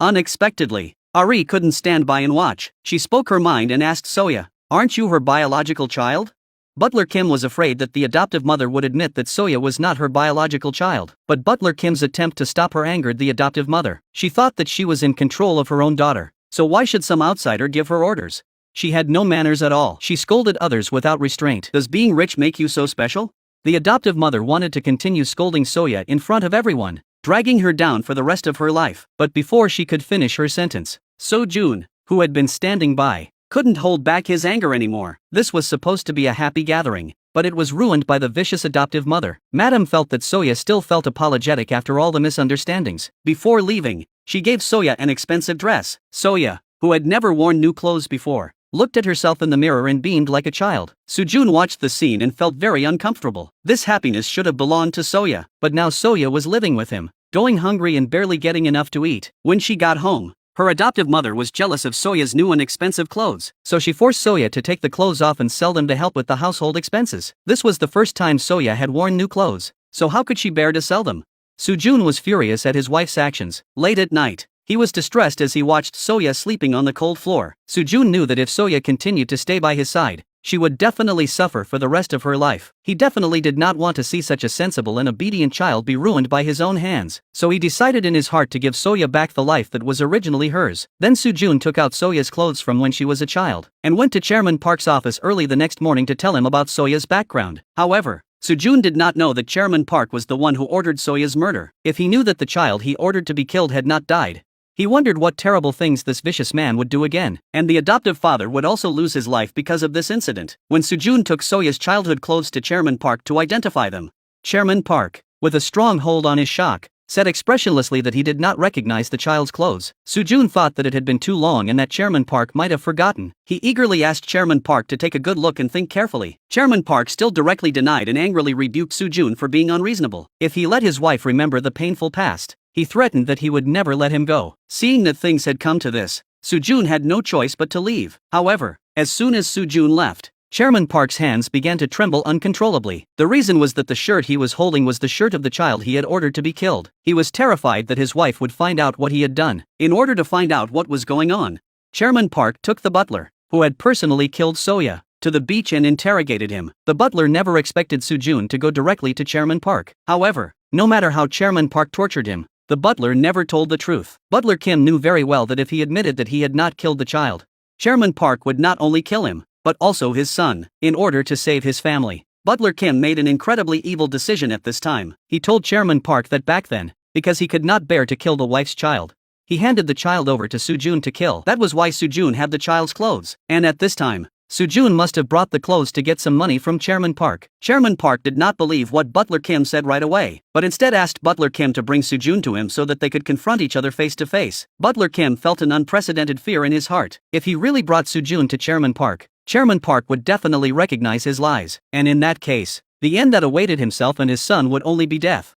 Unexpectedly, Ari couldn't stand by and watch. She spoke her mind and asked Soya, "Aren't you her biological child?" Butler Kim was afraid that the adoptive mother would admit that Soya was not her biological child, but Butler Kim's attempt to stop her angered the adoptive mother. She thought that she was in control of her own daughter, so why should some outsider give her orders? She had no manners at all. She scolded others without restraint. "Does being rich make you so special?" The adoptive mother wanted to continue scolding Soya in front of everyone, dragging her down for the rest of her life. But before she could finish her sentence, So-jun, who had been standing by, couldn't hold back his anger anymore. This was supposed to be a happy gathering, but it was ruined by the vicious adoptive mother. Madam felt that Soya still felt apologetic after all the misunderstandings. Before leaving, she gave Soya an expensive dress. Soya, who had never worn new clothes before, looked at herself in the mirror and beamed like a child. Soo-jun watched the scene and felt very uncomfortable. This happiness should have belonged to Soya, but now Soya was living with him, going hungry and barely getting enough to eat. When she got home, her adoptive mother was jealous of Soya's new and expensive clothes, so she forced Soya to take the clothes off and sell them to help with the household expenses. This was the first time Soya had worn new clothes, so how could she bear to sell them? Soo-jun was furious at his wife's actions. Late at night, he was distressed as he watched Soya sleeping on the cold floor. Soo-jun knew that if Soya continued to stay by his side, she would definitely suffer for the rest of her life. He definitely did not want to see such a sensible and obedient child be ruined by his own hands, so he decided in his heart to give Soya back the life that was originally hers. Then Soo-jun took out Soya's clothes from when she was a child, and went to Chairman Park's office early the next morning to tell him about Soya's background. However, Soo-jun did not know that Chairman Park was the one who ordered Soya's murder. If he knew that the child he ordered to be killed had not died, he wondered what terrible things this vicious man would do again, and the adoptive father would also lose his life because of this incident. When Soo-jun took Soya's childhood clothes to Chairman Park to identify them, Chairman Park, with a strong hold on his shock, said expressionlessly that he did not recognize the child's clothes. Soo-jun thought that it had been too long and that Chairman Park might have forgotten. He eagerly asked Chairman Park to take a good look and think carefully. Chairman Park still directly denied and angrily rebuked Soo-jun for being unreasonable. If he let his wife remember the painful past, he threatened that he would never let him go. Seeing that things had come to this, Soo-jun had no choice but to leave. However, as soon as Soo-jun left, Chairman Park's hands began to tremble uncontrollably. The reason was that the shirt he was holding was the shirt of the child he had ordered to be killed. He was terrified that his wife would find out what he had done. In order to find out what was going on, Chairman Park took the butler, who had personally killed Soya, to the beach and interrogated him. The butler never expected Soo-jun to go directly to Chairman Park. However, no matter how Chairman Park tortured him, the butler never told the truth. Butler Kim knew very well that if he admitted that he had not killed the child, Chairman Park would not only kill him, but also his son. In order to save his family, Butler Kim made an incredibly evil decision at this time. He told Chairman Park that back then, because he could not bear to kill the wife's child, he handed the child over to Soo-jun to kill. That was why Soo-jun had the child's clothes. And at this time, Soo-jun must have brought the clothes to get some money from Chairman Park. Chairman Park did not believe what Butler Kim said right away, but instead asked Butler Kim to bring Soo-jun to him so that they could confront each other face to face. Butler Kim felt an unprecedented fear in his heart. If he really brought Soo-jun to Chairman Park would definitely recognize his lies, and in that case, the end that awaited himself and his son would only be death.